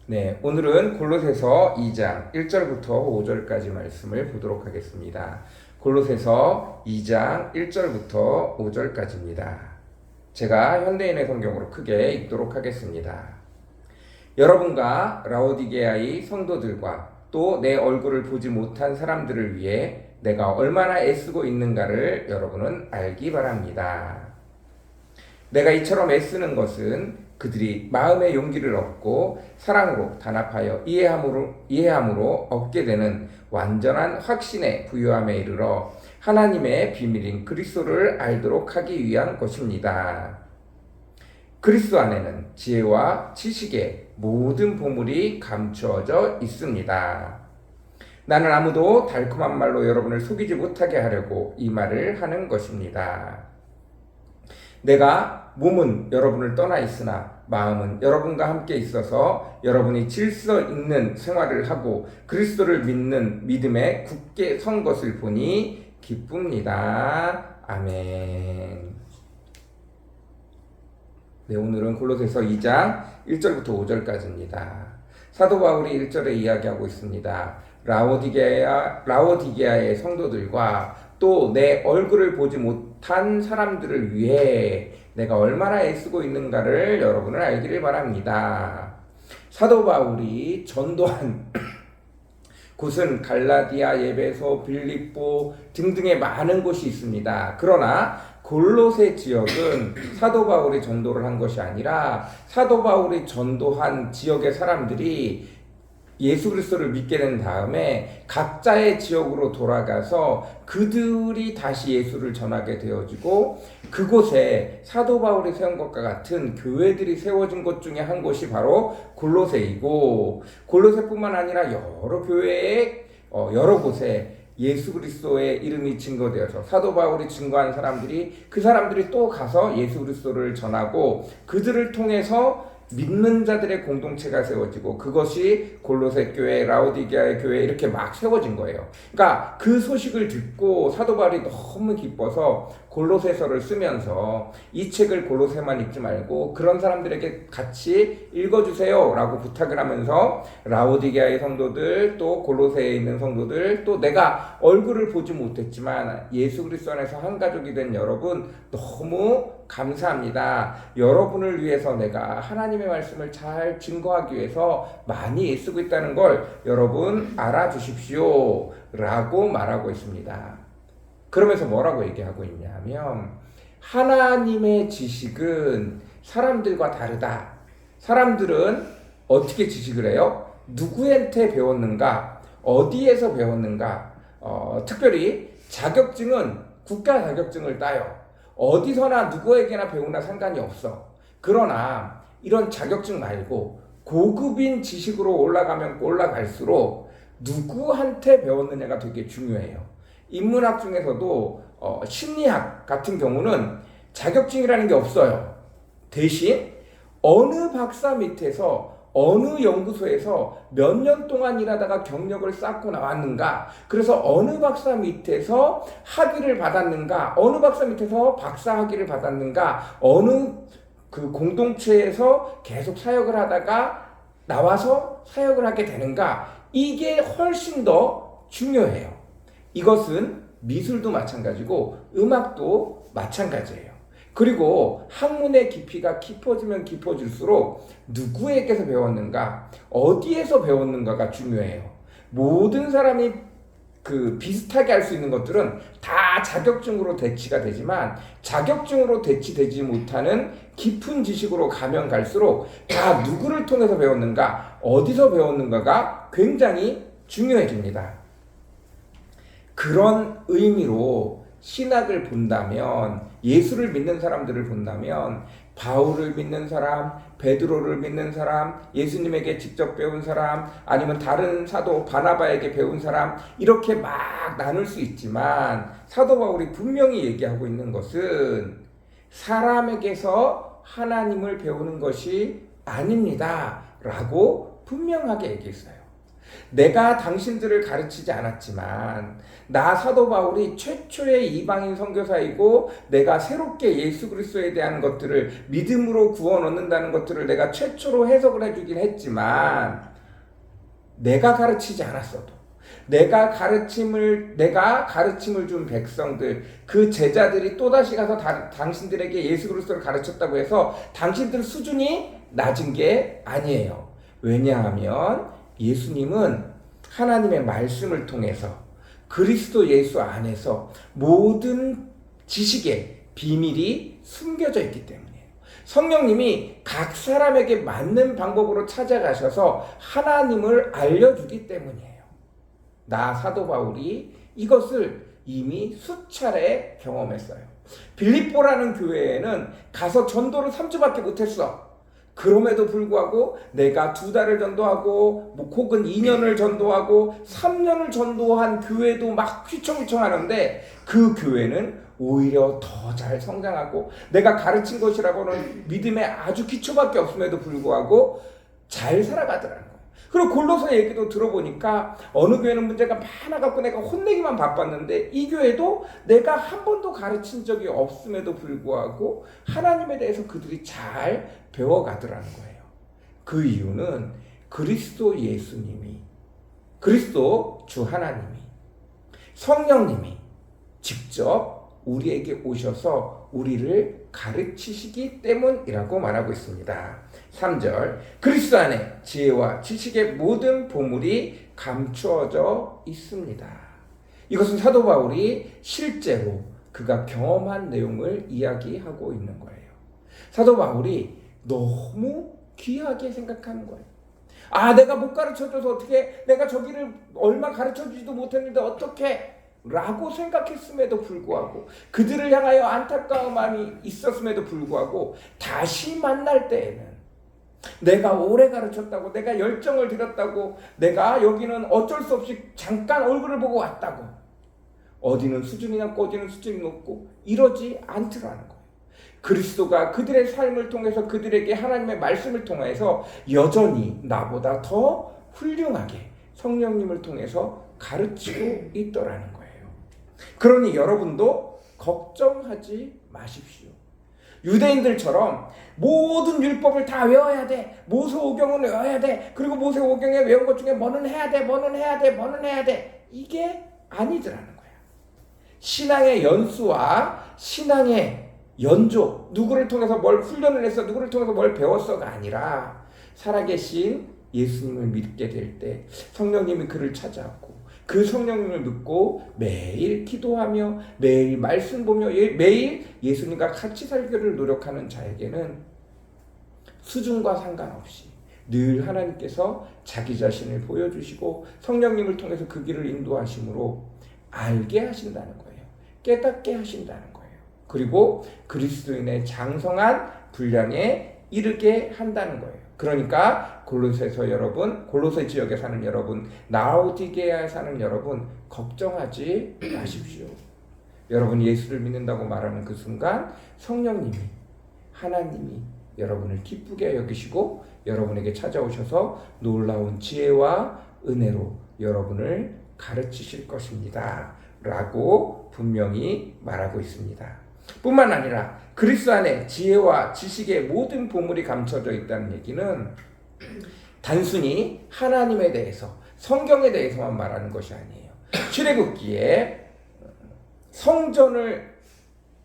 네, 오늘은 골로새서 2장 1절부터 5절까지 말씀을 보도록 하겠습니다. 골로새서 2장 1절부터 5절까지입니다. 제가 현대인의 성경으로 크게 읽도록 하겠습니다. 여러분과 라오디게아의 성도들과 또 내 얼굴을 보지 못한 사람들을 위해 내가 얼마나 애쓰고 있는가를 여러분은 알기 바랍니다. 내가 이처럼 애쓰는 것은 그들이 마음의 용기를 얻고 사랑으로 단합하여 이해함으로 얻게 되는 완전한 확신의 부유함에 이르러 하나님의 비밀인 그리스도를 알도록 하기 위한 것입니다. 그리스도 안에는 지혜와 지식의 모든 보물이 감추어져 있습니다. 나는 아무도 달콤한 말로 여러분을 속이지 못하게 하려고 이 말을 하는 것입니다. 내가 몸은 여러분을 떠나 있으나 마음은 여러분과 함께 있어서 여러분이 질서 있는 생활을 하고 그리스도를 믿는 믿음에 굳게 선 것을 보니 기쁩니다. 아멘. 네, 오늘은 골로새서 2장 1절부터 5절까지입니다. 사도 바울이 1절에 이야기하고 있습니다. 라오디게아의 성도들과 또 내 얼굴을 보지 못한 사람들을 위해 내가 얼마나 애쓰고 있는가를 여러분을 알기를 바랍니다. 사도 바울이 전도한 곳은 갈라디아, 에베소, 빌립보 등등의 많은 곳이 있습니다. 그러나 골로새 지역은 사도 바울이 전도를 한 것이 아니라 사도 바울이 전도한 지역의 사람들이 예수 그리스도를 믿게 된 다음에 각자의 지역으로 돌아가서 그들이 다시 예수를 전하게 되어지고 그곳에 사도 바울이 세운 것과 같은 교회들이 세워진 것 중에 한 곳이 바로 골로새이고, 골로새뿐만 아니라 여러 교회에 여러 곳에 예수 그리스도의 이름이 증거되어서 사도 바울이 증거한 사람들이 그 사람들이 또 가서 예수 그리스도를 전하고 그들을 통해서 믿는 자들의 공동체가 세워지고 그것이 골로새 교회, 라오디게아의 교회 이렇게 막 세워진 거예요. 그러니까 그 소식을 듣고 사도 바울이 너무 기뻐서 골로새서를 쓰면서 이 책을 골로새만 읽지 말고 그런 사람들에게 같이 읽어주세요 라고 부탁을 하면서 라오디게아의 성도들, 또 골로새에 있는 성도들, 또 내가 얼굴을 보지 못했지만 예수 그리스도 안에서 한 가족이 된 여러분 너무 감사합니다. 여러분을 위해서 내가 하나님의 말씀을 잘 증거하기 위해서 많이 애쓰고 있다는 걸 여러분 알아주십시오 라고 말하고 있습니다. 그러면서 뭐라고 얘기하고 있냐면 하나님의 지식은 사람들과 다르다. 사람들은 어떻게 지식을 해요? 누구한테 배웠는가? 어디에서 배웠는가? 특별히 자격증은 국가 자격증을 따요. 어디서나 누구에게나 배우나 상관이 없어. 그러나 이런 자격증 말고 고급인 지식으로 올라갈수록 누구한테 배웠느냐가 되게 중요해요. 인문학 중에서도 심리학 같은 경우는 자격증이라는 게 없어요. 대신 어느 박사 밑에서 어느 연구소에서 몇 년 동안 일하다가 경력을 쌓고 나왔는가, 그래서 어느 박사 밑에서 학위를 받았는가, 어느 박사 밑에서 박사 학위를 받았는가, 어느 그 공동체에서 계속 사역을 하다가 나와서 사역을 하게 되는가, 이게 훨씬 더 중요해요. 이것은 미술도 마찬가지고 음악도 마찬가지예요. 그리고 학문의 깊이가 깊어지면 깊어질수록 누구에게서 배웠는가, 어디에서 배웠는가가 중요해요. 모든 사람이 비슷하게 할 수 있는 것들은 다 자격증으로 대치가 되지만 자격증으로 대치되지 못하는 깊은 지식으로 가면 갈수록 다 누구를 통해서 배웠는가, 어디서 배웠는가가 굉장히 중요해집니다. 그런 의미로 신학을 본다면, 예수를 믿는 사람들을 본다면 바울을 믿는 사람, 베드로를 믿는 사람, 예수님에게 직접 배운 사람, 아니면 다른 사도 바나바에게 배운 사람, 이렇게 막 나눌 수 있지만 사도 바울이 분명히 얘기하고 있는 것은 사람에게서 하나님을 배우는 것이 아닙니다 라고 분명하게 얘기했어요. 내가 당신들을 가르치지 않았지만 나 사도 바울이 최초의 이방인 선교사이고 내가 새롭게 예수 그리스도에 대한 것들을 믿음으로 구원 얻는다는 것들을 내가 최초로 해석을 해주긴 했지만 내가 가르치지 않았어도 내가 가르침을 준 백성들, 그 제자들이 또다시 가서 당신들에게 예수 그리스도를 가르쳤다고 해서 당신들 수준이 낮은 게 아니에요. 왜냐하면 예수님은 하나님의 말씀을 통해서 그리스도 예수 안에서 모든 지식의 비밀이 숨겨져 있기 때문이에요. 성령님이 각 사람에게 맞는 방법으로 찾아가셔서 하나님을 알려주기 때문이에요. 나 사도 바울이 이것을 이미 수차례 경험했어요. 빌립보라는 교회에는 가서 전도를 3주밖에 못했어. 그럼에도 불구하고 내가 2달을 전도하고 혹은 2년을 전도하고 3년을 전도한 교회도 막 휘청휘청 하는데 그 교회는 오히려 더 잘 성장하고 내가 가르친 것이라고는 믿음에 아주 기초밖에 없음에도 불구하고 잘 살아가더라는 거예요. 그리고 골로새 얘기도 들어보니까 어느 교회는 문제가 많아갖고 내가 혼내기만 바빴는데 이 교회도 내가 한 번도 가르친 적이 없음에도 불구하고 하나님에 대해서 그들이 잘 배워가더라는 거예요. 그 이유는 그리스도 예수님이, 그리스도 주 하나님이, 성령님이 직접 우리에게 오셔서 우리를 가르치시기 때문이라고 말하고 있습니다. 3절, 그리스도 안에 지혜와 지식의 모든 보물이 감추어져 있습니다. 이것은 사도 바울이 실제로 그가 경험한 내용을 이야기하고 있는 거예요. 사도 바울이 너무 귀하게 생각하는 거예요. 내가 못 가르쳐줘서 어떻게, 내가 저기를 얼마 가르쳐주지도 못했는데 어떻게 라고 생각했음에도 불구하고 그들을 향하여 안타까운 마음이 있었음에도 불구하고 다시 만날 때에는 내가 오래 가르쳤다고, 내가 열정을 들였다고, 내가 여기는 어쩔 수 없이 잠깐 얼굴을 보고 왔다고, 어디는 수준이 낮고 어디는 수준이 높고 이러지 않더라는 거예요. 그리스도가 그들의 삶을 통해서 그들에게 하나님의 말씀을 통해서 여전히 나보다 더 훌륭하게 성령님을 통해서 가르치고 있더라는 거예요. 그러니 여러분도 걱정하지 마십시오. 유대인들처럼 모든 율법을 다 외워야 돼. 모세오경은 외워야 돼. 그리고 모세오경에 외운 것 중에 뭐는 해야 돼. 뭐는 해야 돼. 뭐는 해야 돼. 이게 아니더라는 거야. 신앙의 연수와 신앙의 연조, 누구를 통해서 뭘 훈련을 했어, 누구를 통해서 뭘 배웠어가 아니라 살아계신 예수님을 믿게 될 때 성령님이 그를 찾아왔고 그 성령님을 믿고 매일 기도하며 매일 말씀 보며 매일 예수님과 같이 살기를 노력하는 자에게는 수준과 상관없이 늘 하나님께서 자기 자신을 보여주시고 성령님을 통해서 그 길을 인도하심으로 알게 하신다는 거예요. 깨닫게 하신다는 거예요. 그리고 그리스도인의 장성한 분량에 이르게 한다는 거예요. 그러니까 골로새서 여러분, 골로새 지역에 사는 여러분, 라오디게아에 사는 여러분, 걱정하지 마십시오. 여러분 예수를 믿는다고 말하는 그 순간 성령님이, 하나님이 여러분을 기쁘게 여기시고 여러분에게 찾아오셔서 놀라운 지혜와 은혜로 여러분을 가르치실 것입니다. 라고 분명히 말하고 있습니다. 뿐만 아니라 그리스도 안에 지혜와 지식의 모든 보물이 감춰져 있다는 얘기는 단순히 하나님에 대해서, 성경에 대해서만 말하는 것이 아니에요. 출애굽기에 성전을,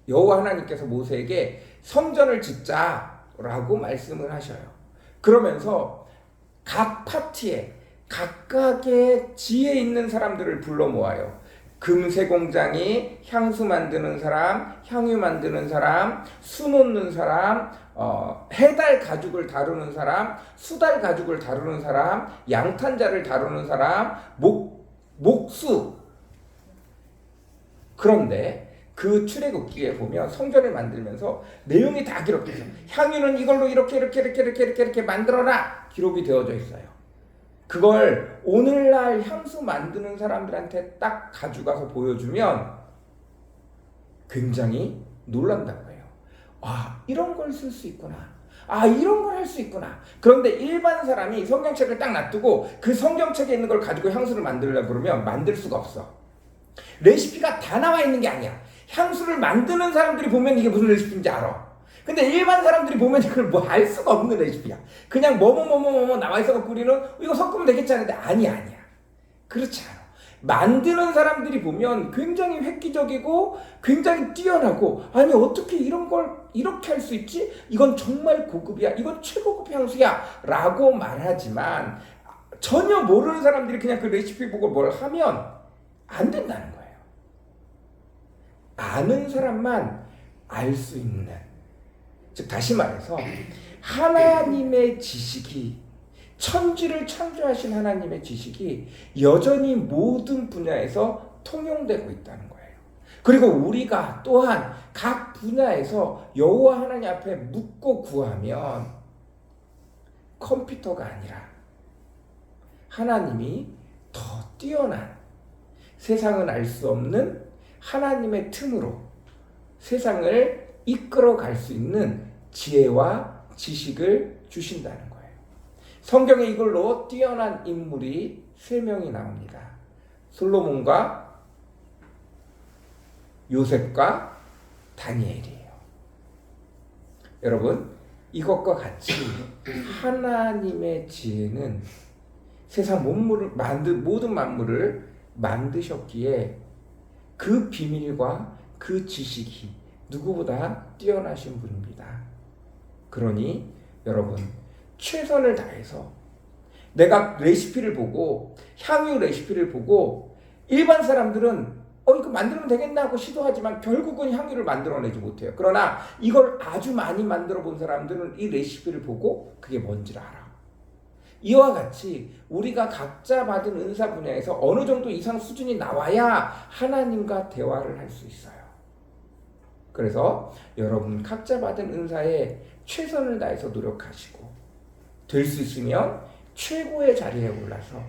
여호와 하나님께서 모세에게 성전을 짓자라고 말씀을 하셔요. 그러면서 각 파트에 각각의 지혜 있는 사람들을 불러 모아요. 금세 공장이 향수 만드는 사람, 향유 만드는 사람, 수 놓는 사람, 해달 가죽을 다루는 사람, 수달 가죽을 다루는 사람, 양탄자를 다루는 사람, 목수. 그런데 그 출애굽기에 보면 성전을 만들면서 내용이 다 기록되어 있어요. 향유는 이걸로 이렇게 만들어라 기록이 되어져 있어요. 그걸 오늘날 향수 만드는 사람들한테 딱 가져가서 보여주면 굉장히 놀란다고 해요. 이런 걸 쓸 수 있구나. 아, 이런 걸 할 수 있구나. 그런데 일반 사람이 성경책을 딱 놔두고 그 성경책에 있는 걸 가지고 향수를 만들려고 그러면 만들 수가 없어. 레시피가 다 나와 있는 게 아니야. 향수를 만드는 사람들이 보면 이게 무슨 레시피인지 알아. 근데 일반 사람들이 보면 이걸 뭐 알 수가 없는 레시피야. 그냥 뭐뭐 나와 있어갖고 우리는 이거 섞으면 되겠지 하는데 아니야. 그렇지 않아. 만드는 사람들이 보면 굉장히 획기적이고 굉장히 뛰어나고, 아니 어떻게 이런 걸 이렇게 할 수 있지? 이건 정말 고급이야. 이건 최고급 향수야 라고 말하지만 전혀 모르는 사람들이 그냥 그 레시피 보고 뭘 하면 안 된다는 거예요. 아는 사람만 알 수 있는, 즉 다시 말해서 하나님의 지식이, 천지를 창조하신 하나님의 지식이 여전히 모든 분야에서 통용되고 있다는 거예요. 그리고 우리가 또한 각 분야에서 여호와 하나님 앞에 묻고 구하면 컴퓨터가 아니라 하나님이 더 뛰어난, 세상은 알 수 없는 하나님의 틈으로 세상을 이끌어 갈 수 있는 지혜와 지식을 주신다는 거예요. 성경에 이걸로 뛰어난 인물이 3명이 나옵니다. 솔로몬과 요셉과 다니엘이에요. 여러분, 이것과 같이 하나님의 지혜는 세상 모든 만물을 만드셨기에 그 비밀과 그 지식이 누구보다 뛰어나신 분입니다. 그러니 여러분, 최선을 다해서 내가 레시피를 보고, 향유 레시피를 보고, 일반 사람들은 이거 만들면 되겠나 하고 시도하지만 결국은 향유를 만들어내지 못해요. 그러나 이걸 아주 많이 만들어 본 사람들은 이 레시피를 보고 그게 뭔지를 알아. 이와 같이 우리가 각자 받은 은사 분야에서 어느 정도 이상 수준이 나와야 하나님과 대화를 할 수 있어요. 그래서 여러분 각자 받은 은사에 최선을 다해서 노력하시고, 될 수 있으면 최고의 자리에 올라서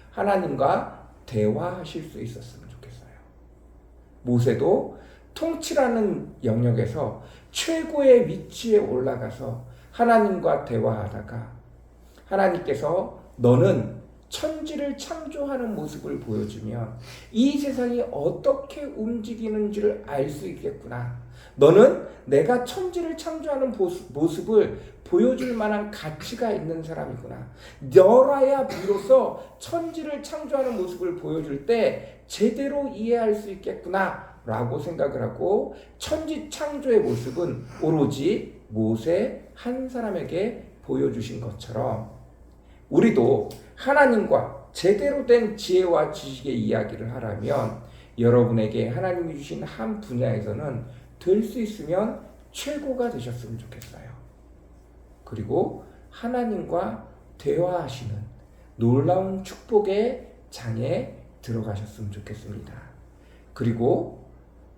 하나님과 대화하실 수 있었으면 좋겠어요. 모세도 통치라는 영역에서 최고의 위치에 올라가서 하나님과 대화하다가 하나님께서 너는 천지를 창조하는 모습을 보여주면 이 세상이 어떻게 움직이는지를 알 수 있겠구나. 너는 내가 천지를 창조하는 모습을 보여줄 만한 가치가 있는 사람이구나. 너라야 비로소 천지를 창조하는 모습을 보여줄 때 제대로 이해할 수 있겠구나 라고 생각을 하고, 천지 창조의 모습은 오로지 모세 한 사람에게 보여주신 것처럼 우리도 하나님과 제대로 된 지혜와 지식의 이야기를 하라면 여러분에게 하나님이 주신 한 분야에서는 될 수 있으면 최고가 되셨으면 좋겠어요. 그리고 하나님과 대화하시는 놀라운 축복의 장에 들어가셨으면 좋겠습니다. 그리고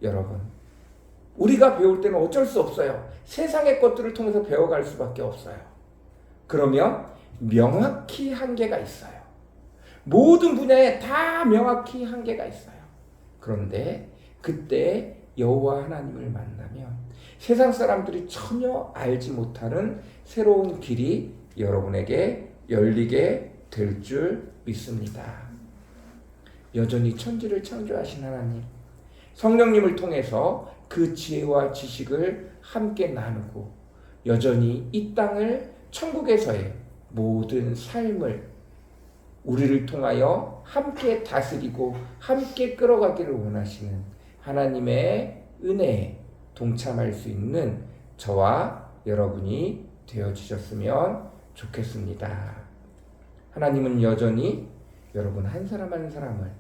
여러분, 우리가 배울 때는 어쩔 수 없어요. 세상의 것들을 통해서 배워갈 수밖에 없어요. 그러면 명확히 한계가 있어요. 모든 분야에 다 명확히 한계가 있어요. 그런데 그때 여호와 하나님을 만나면 세상 사람들이 전혀 알지 못하는 새로운 길이 여러분에게 열리게 될 줄 믿습니다. 여전히 천지를 창조하신 하나님, 성령님을 통해서 그 지혜와 지식을 함께 나누고 여전히 이 땅을 천국에서의 모든 삶을 우리를 통하여 함께 다스리고 함께 끌어가기를 원하시는 하나님의 은혜에 동참할 수 있는 저와 여러분이 되어주셨으면 좋겠습니다. 하나님은 여전히 여러분 한 사람 한 사람을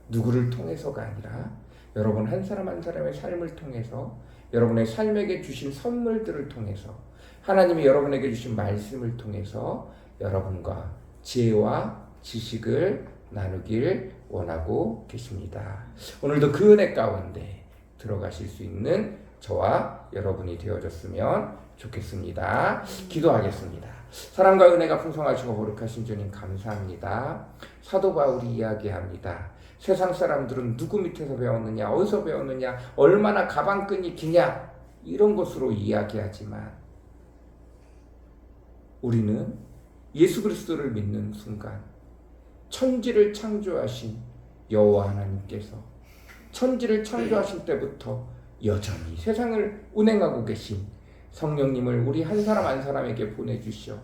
누구를 통해서가 아니라 여러분 한 사람 한 사람의 삶을 통해서, 여러분의 삶에게 주신 선물들을 통해서, 하나님이 여러분에게 주신 말씀을 통해서 여러분과 지혜와 지식을 나누길 원하고 계십니다. 오늘도 그 은혜 가운데 들어가실 수 있는 저와 여러분이 되어졌으면 좋겠습니다. 기도하겠습니다. 사랑과 은혜가 풍성하시고 거룩하신 주님 감사합니다. 사도 바울이 이야기합니다. 세상 사람들은 누구 밑에서 배웠느냐, 어디서 배웠느냐, 얼마나 가방끈이 기냐, 이런 것으로 이야기하지만 우리는 예수 그리스도를 믿는 순간 천지를 창조하신 여호와 하나님께서 천지를 창조하신 때부터 여전히 세상을 운행하고 계신 성령님을 우리 한 사람 한 사람에게 보내주시어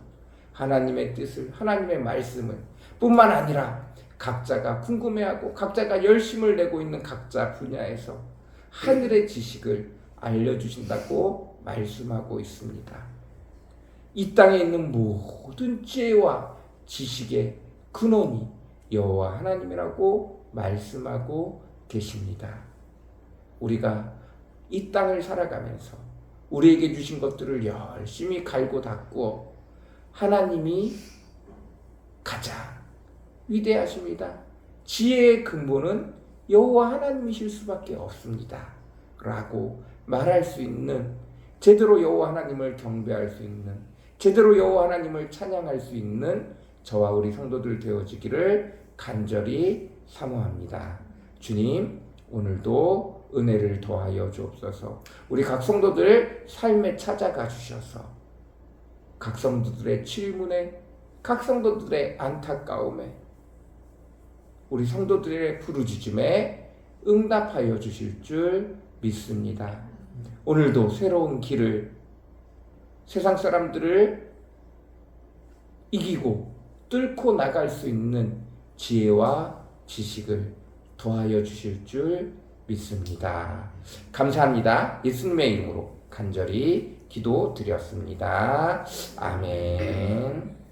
하나님의 뜻을, 하나님의 말씀을 뿐만 아니라 각자가 궁금해하고 각자가 열심을 내고 있는 각자 분야에서 하늘의 지식을 알려주신다고 말씀하고 있습니다. 이 땅에 있는 모든 지혜와 지식의 근원이 여호와 하나님이라고 말씀하고 계십니다. 우리가 이 땅을 살아가면서 우리에게 주신 것들을 열심히 갈고 닦고 하나님이 가장 위대하십니다. 지혜의 근본은 여호와 하나님이실 수밖에 없습니다. 라고 말할 수 있는, 제대로 여호와 하나님을 경배할 수 있는, 제대로 여호와 하나님을 찬양할 수 있는 저와 우리 성도들 되어지기를 간절히 사모합니다. 주님, 오늘도 은혜를 더하여 주옵소서. 우리 각 성도들 삶에 찾아가 주셔서 각 성도들의 질문에, 각 성도들의 안타까움에, 우리 성도들의 부르짖음에 응답하여 주실 줄 믿습니다. 오늘도 새로운 길을, 세상 사람들을 이기고 뚫고 나갈 수 있는 지혜와 지식을 더하여 주실 줄 믿습니다. 감사합니다. 예수님의 이름으로 간절히 기도드렸습니다. 아멘.